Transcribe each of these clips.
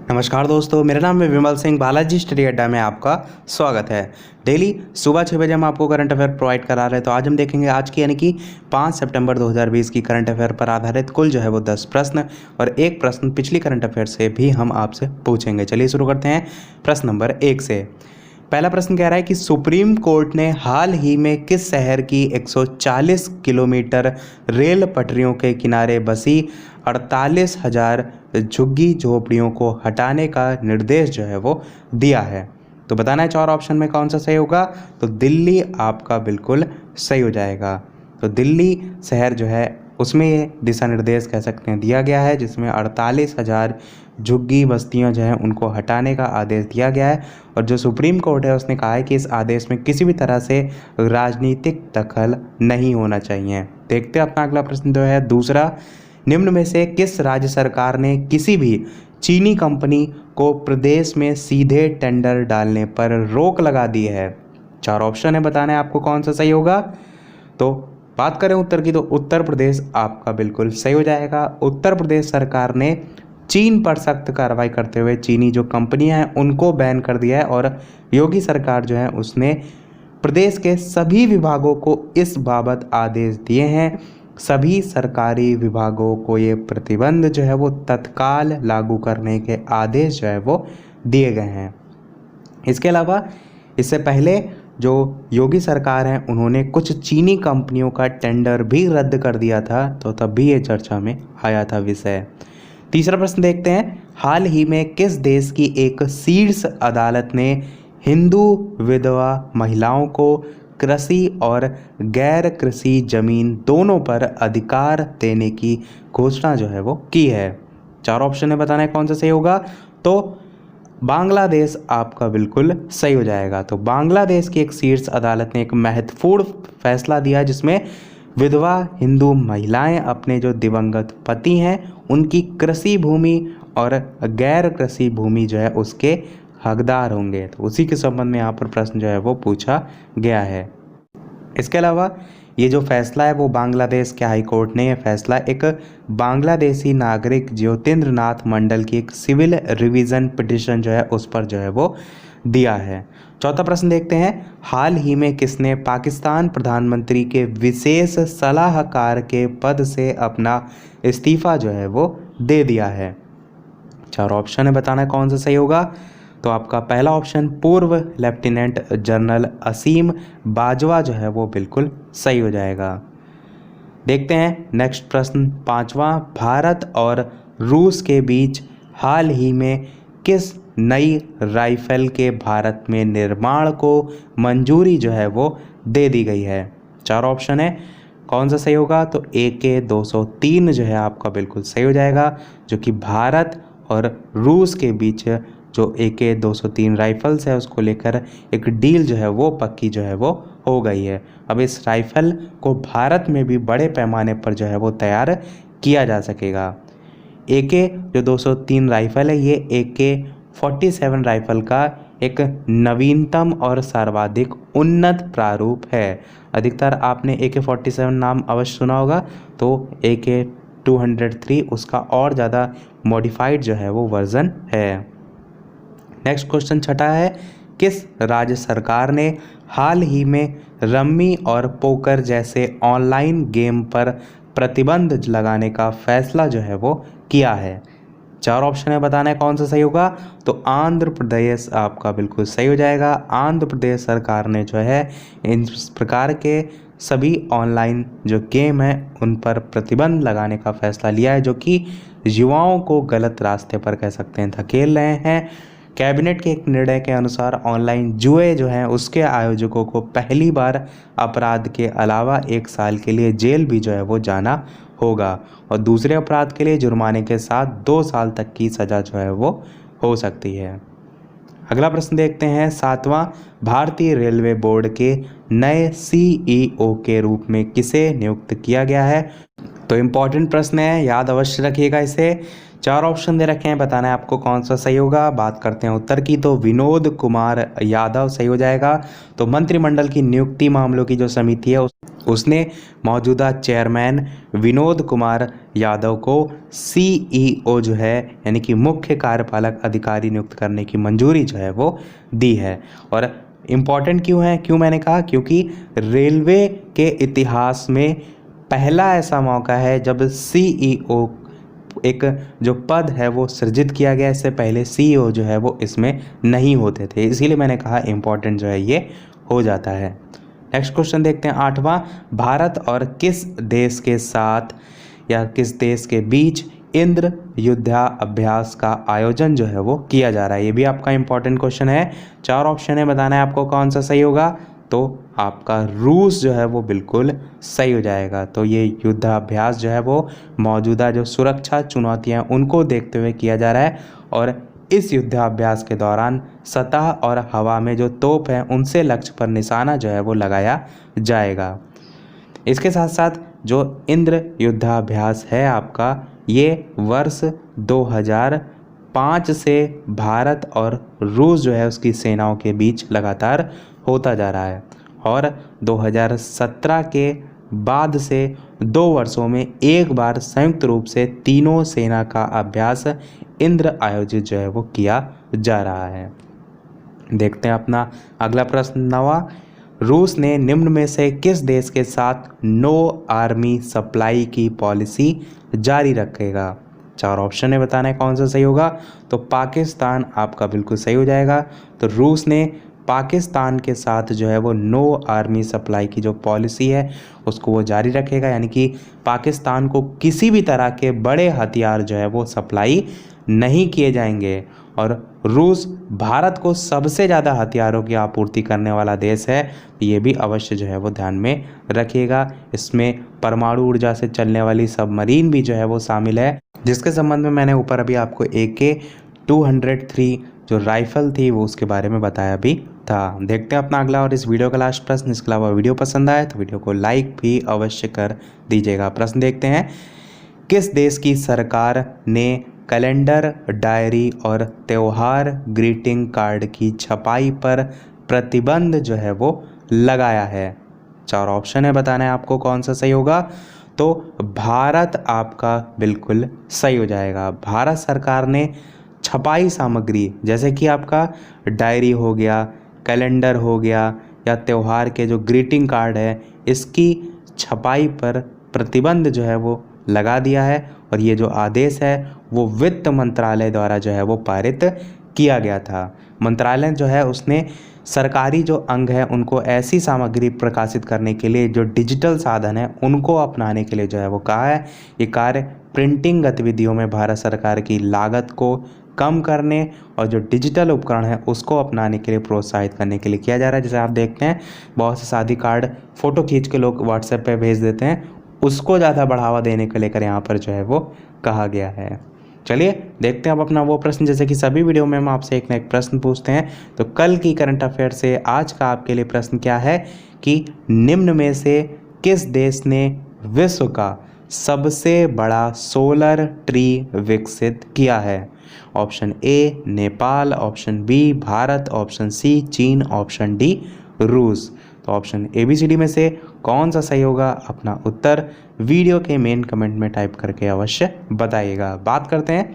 नमस्कार दोस्तों, मेरा नाम है विमल सिंह। बालाजी स्टडी अड्डा में आपका स्वागत है। डेली सुबह 6 बजे हम आपको करंट अफेयर प्रोवाइड करा रहे हैं। तो आज हम देखेंगे आज की यानी कि 5 सितंबर 2020 की करंट अफेयर पर आधारित कुल जो है वो 10 प्रश्न और एक प्रश्न पिछली करंट अफेयर से भी हम आपसे पूछेंगे। चलिए शुरू करते हैं प्रश्न नंबर 1 से। पहला प्रश्न कह रहा है कि सुप्रीम कोर्ट ने हाल ही में किस शहर की 140 किलोमीटर रेल पटरियों के किनारे बसी 48,000 झुग्गी झोपड़ियों को हटाने का निर्देश जो है वो दिया है। तो बताना है 4 ऑप्शन में कौन सा सही होगा। तो दिल्ली आपका बिल्कुल सही हो जाएगा। तो दिल्ली शहर जो है उसमें ये दिशा निर्देश कह सकते हैं दिया गया है, जिसमें 48,000 झुग्गी बस्तियां जो हैं उनको हटाने का आदेश दिया गया है। और जो सुप्रीम कोर्ट है उसने कहा है कि इस आदेश में किसी भी तरह से राजनीतिक दखल नहीं होना चाहिए। देखते हैं अपना अगला प्रश्न जो है दूसरा। निम्न में से किस राज्य सरकार ने किसी भी चीनी कंपनी को प्रदेश में सीधे टेंडर डालने पर रोक लगा दी है। 4 ऑप्शन है, बताना है आपको कौन सा सही होगा। तो बात करें उत्तर की, तो उत्तर प्रदेश आपका बिल्कुल सही हो जाएगा। उत्तर प्रदेश सरकार ने चीन पर सख्त कार्रवाई करते हुए चीनी जो कंपनियां हैं उनको बैन कर दिया है। और योगी सरकार जो है उसने प्रदेश के सभी विभागों को इस बाबत आदेश दिए हैं। सभी सरकारी विभागों को ये प्रतिबंध जो है वो तत्काल लागू करने के आदेश जो है वो दिए गए हैं। इसके अलावा इससे पहले जो योगी सरकार है उन्होंने कुछ चीनी कंपनियों का टेंडर भी रद्द कर दिया था, तो तब भी ये चर्चा में आया था विषय। तीसरा प्रश्न देखते हैं। हाल ही में किस देश की एक शीर्ष अदालत ने हिंदू विधवा महिलाओं को कृषि और गैर कृषि जमीन दोनों पर अधिकार देने की घोषणा जो है वो की है। 4 ऑप्शन है, बताना है कौन सा सही होगा। तो बांग्लादेश आपका बिल्कुल सही हो जाएगा। तो बांग्लादेश की एक शीर्ष अदालत ने एक महत्वपूर्ण फैसला दिया जिसमें विधवा हिंदू महिलाएं अपने जो दिवंगत पति हैं उनकी कृषि भूमि और गैर कृषि भूमि जो है उसके हकदार होंगे। तो उसी के संबंध में यहाँ पर प्रश्न जो है वो पूछा गया है। इसके अलावा ये जो फैसला है वो बांग्लादेश के हाई कोर्ट ने यह फैसला एक बांग्लादेशी नागरिक ज्योतिन्द्र नाथ मंडल की एक सिविल रिवीजन पिटिशन जो है उस पर जो है वो दिया है। चौथा प्रश्न देखते हैं। हाल ही में किसने पाकिस्तान प्रधानमंत्री के विशेष सलाहकार के पद से अपना इस्तीफा जो है वो दे दिया है। 4 ऑप्शन है, बताना है कौन सा सही होगा। तो आपका पहला ऑप्शन पूर्व लेफ्टिनेंट जनरल असीम बाजवा जो है वो बिल्कुल सही हो जाएगा। देखते हैं नेक्स्ट प्रश्न 5वां। भारत और रूस के बीच हाल ही में किस नई राइफल के भारत में निर्माण को मंजूरी जो है वो दे दी गई है। 4 ऑप्शन है, कौन सा सही होगा। तो AK-203 जो है आपका बिल्कुल सही हो जाएगा, जो कि भारत और रूस के बीच जो AK-203 राइफल्स है उसको लेकर एक डील जो है वो पक्की जो है वो हो गई है। अब इस राइफल को भारत में भी बड़े पैमाने पर जो है वो तैयार किया जा सकेगा। AK-203 राइफल है ये AK-47 राइफल का एक नवीनतम और सर्वाधिक उन्नत प्रारूप है। अधिकतर आपने AK-47 नाम अवश्य सुना होगा, तो AK-203 उसका और ज़्यादा मॉडिफाइड जो है वो वर्जन है। नेक्स्ट क्वेश्चन छठा है। किस राज्य सरकार ने हाल ही में रम्मी और पोकर जैसे ऑनलाइन गेम पर प्रतिबंध लगाने का फैसला जो है वो किया है। 4 ऑप्शन है, बताना है कौन सा सही होगा। तो आंध्र प्रदेश आपका बिल्कुल सही हो जाएगा। आंध्र प्रदेश सरकार ने जो है इन प्रकार के सभी ऑनलाइन जो गेम हैं उन पर प्रतिबंध लगाने का फैसला लिया है, जो कि युवाओं को गलत रास्ते पर कह सकते हैं धकेल रहे हैं। कैबिनेट के एक निर्णय के अनुसार ऑनलाइन जुए जो हैं उसके आयोजकों को पहली बार अपराध के अलावा 1 साल के लिए जेल भी जो है वो जाना होगा, और दूसरे अपराध के लिए जुर्माने के साथ 2 साल तक की सज़ा जो है वो हो सकती है। अगला प्रश्न देखते हैं 7वां। भारतीय रेलवे बोर्ड के नए CEO के रूप में किसे नियुक्त किया गया है। तो इम्पॉर्टेंट प्रश्न है, याद अवश्य रखिएगा इसे। 4 ऑप्शन दे रखे हैं, बताना है आपको कौन सा सही होगा। बात करते हैं उत्तर की, तो विनोद कुमार यादव सही हो जाएगा। तो मंत्रिमंडल की नियुक्ति मामलों की जो समिति है उसने मौजूदा चेयरमैन विनोद कुमार यादव को CEO जो है यानी कि मुख्य कार्यपालक अधिकारी नियुक्त करने की मंजूरी जो है वो दी है। और इम्पॉर्टेंट क्यों है, क्यों मैंने कहा, क्योंकि रेलवे के इतिहास में पहला ऐसा मौका है जब CEO एक जो पद है वो सृजित किया गया। इससे पहले CEO जो है वो इसमें नहीं होते थे, इसीलिए मैंने कहा इम्पॉर्टेंट जो है ये हो जाता है। नेक्स्ट क्वेश्चन देखते हैं 8वां, भारत और किस देश के साथ या किस देश के बीच इंद्र युद्धाभ्यास का आयोजन जो है वो किया जा रहा है। ये भी आपका इंपॉर्टेंट क्वेश्चन है। 4 ऑप्शन है, बताना है आपको कौन सा सही होगा। तो आपका रूस जो है वो बिल्कुल सही हो जाएगा। तो ये युद्धाभ्यास जो है वो मौजूदा जो सुरक्षा चुनौतियां उनको देखते हुए किया जा रहा है और इस युद्धाभ्यास के दौरान सतह और हवा में जो तोप है उनसे लक्ष्य पर निशाना जो है वो लगाया जाएगा। इसके साथ साथ जो इंद्र युद्धाभ्यास है आपका, ये वर्ष 2005 से भारत और रूस जो है उसकी सेनाओं के बीच लगातार होता जा रहा है और 2017 के बाद से 2 वर्षों में एक बार संयुक्त रूप से तीनों सेना का अभ्यास इंद्र आयोजित जो है वो किया जा रहा है। देखते हैं अपना अगला प्रश्न 9वां, रूस ने निम्न में से किस देश के साथ नो आर्मी सप्लाई की पॉलिसी जारी रखेगा। 4 ऑप्शन है, बताना है कौन सा सही होगा। तो पाकिस्तान आपका बिल्कुल सही हो जाएगा। तो रूस ने पाकिस्तान के साथ जो है वो नो आर्मी सप्लाई की जो पॉलिसी है उसको वो जारी रखेगा, यानी कि पाकिस्तान को किसी भी तरह के बड़े हथियार जो है वो सप्लाई नहीं किए जाएंगे। और रूस भारत को सबसे ज़्यादा हथियारों की आपूर्ति करने वाला देश है, ये भी अवश्य जो है वो ध्यान में रखिएगा। इसमें परमाणु ऊर्जा से चलने वाली सबमरीन भी जो है वो शामिल है, जिसके संबंध में मैंने ऊपर अभी आपको AK-203 जो राइफल थी वो उसके बारे में बताया भी था। देखते हैं अपना अगला और इस वीडियो का लास्ट प्रश्न। इसके अलावा वीडियो पसंद आए तो वीडियो को लाइक भी अवश्य कर दीजिएगा। प्रश्न देखते हैं, किस देश की सरकार ने कैलेंडर, डायरी और त्यौहार ग्रीटिंग कार्ड की छपाई पर प्रतिबंध जो है वो लगाया है। 4 ऑप्शन है, बताना है आपको कौन सा सही होगा। तो भारत आपका बिल्कुल सही हो जाएगा। भारत सरकार ने छपाई सामग्री जैसे कि आपका डायरी हो गया, कैलेंडर हो गया या त्यौहार के जो ग्रीटिंग कार्ड है, इसकी छपाई पर प्रतिबंध जो है वो लगा दिया है। और ये जो आदेश है वो वित्त मंत्रालय द्वारा जो है वो पारित किया गया था। मंत्रालय जो है उसने सरकारी जो अंग है उनको ऐसी सामग्री प्रकाशित करने के लिए जो डिजिटल साधन है उनको अपनाने के लिए जो है वो कहा है। ये कार्य प्रिंटिंग गतिविधियों में भारत सरकार की लागत को कम करने और जो डिजिटल उपकरण है उसको अपनाने के लिए प्रोत्साहित करने के लिए किया जा रहा है। जैसे आप देखते हैं बहुत से शादी कार्ड फ़ोटो खींच के लोग व्हाट्सएप पे भेज देते हैं, उसको ज़्यादा बढ़ावा देने को लेकर यहाँ पर जो है वो कहा गया है। चलिए देखते हैं अब अपना वो प्रश्न, जैसे कि सभी वीडियो में हम आपसे एक ना एक प्रश्न पूछते हैं। तो कल की करंट अफेयर से आज का आपके लिए प्रश्न क्या है कि निम्न में से किस देश ने विश्व का सबसे बड़ा सोलर ट्री विकसित किया है। Option A Nepal, option B Bharat, option C चीन, ऑप्शन डी रूस। तो ऑप्शन ABCD में से कौन सा सही होगा, अपना उत्तर वीडियो के मेन कमेंट में टाइप करके अवश्य बताइएगा। बात करते हैं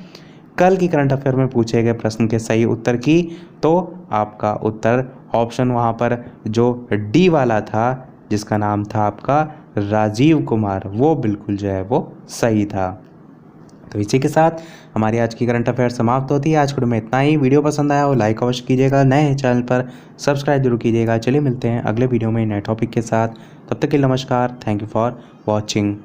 कल की करंट अफेयर में पूछे गए प्रश्न के सही उत्तर की। तो आपका उत्तर ऑप्शन वहाँ पर जो डी वाला था, जिसका नाम था आपका राजीव कुमार, वो बिल्कुल जो है वो सही था। तो इसी के साथ हमारी आज की करंट अफेयर समाप्त होती है। आज वीडियो में इतना ही। वीडियो पसंद आया हो लाइक अवश्य कीजिएगा, नए हैं चैनल पर सब्सक्राइब जरूर कीजिएगा। चलिए मिलते हैं अगले वीडियो में नए टॉपिक के साथ, तब तक के लिए नमस्कार। Thank you for watching.